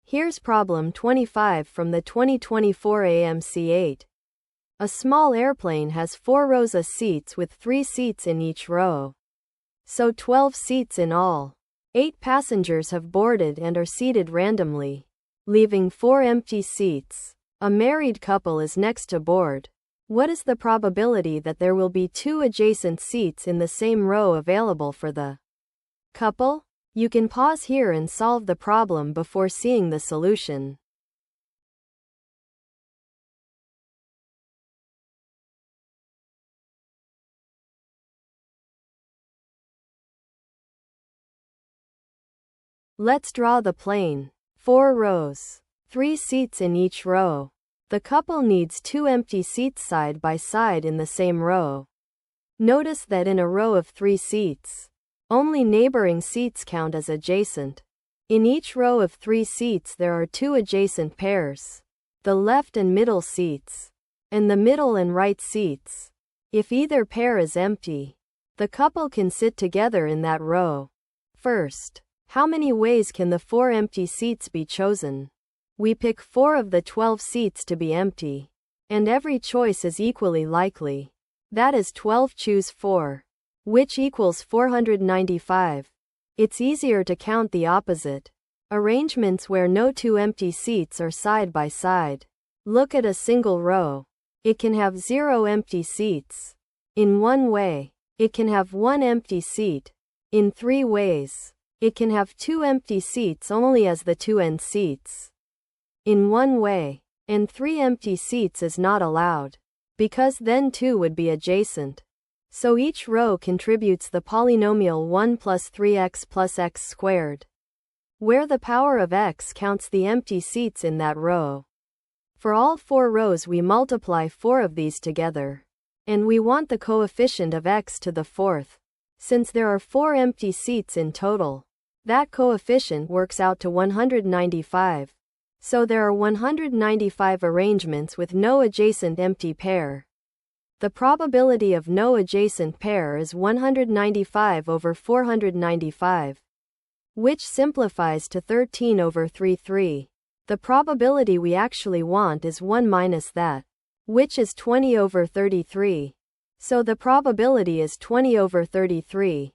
Here's problem 25 from the 2024 AMC 8. A small airplane has 4 rows of seats with 3 seats in each row. So 12 seats in all. 8 passengers have boarded and are seated randomly, leaving 4 empty seats. A married couple is next to board. What is the probability that there will be 2 adjacent seats in the same row available for the couple? You can pause here and solve the problem before seeing the solution. Let's draw the plane. 4 rows. 3 seats in each row. The couple needs 2 empty seats side by side in the same row. Notice that in a row of 3 seats, only neighboring seats count as adjacent. In each row of 3 seats there are 2 adjacent pairs, the left and middle seats, and the middle and right seats. If either pair is empty, the couple can sit together in that row. First, how many ways can the 4 empty seats be chosen? We pick 4 of the 12 seats to be empty, and every choice is equally likely. That is 12 choose 4, which equals 495. It's easier to count the opposite. Arrangements where no 2 empty seats are side by side. Look at a single row. It can have 0 empty seats. In 1 way, it can have 1 empty seat. In 3 ways, it can have 2 empty seats only as the 2 end seats. In 1 way, and 3 empty seats is not allowed, because then 2 would be adjacent. So each row contributes the polynomial 1 plus 3x plus x squared, where the power of x counts the empty seats in that row. For all 4 rows we multiply 4 of these together, and we want the coefficient of x to the 4th. Since there are 4 empty seats in total, that coefficient works out to 195. So there are 195 arrangements with no adjacent empty pair. The probability of no adjacent pair is 195 over 495, which simplifies to 13 over 33. The probability we actually want is 1 minus that, which is 20 over 33. So the probability is 20 over 33.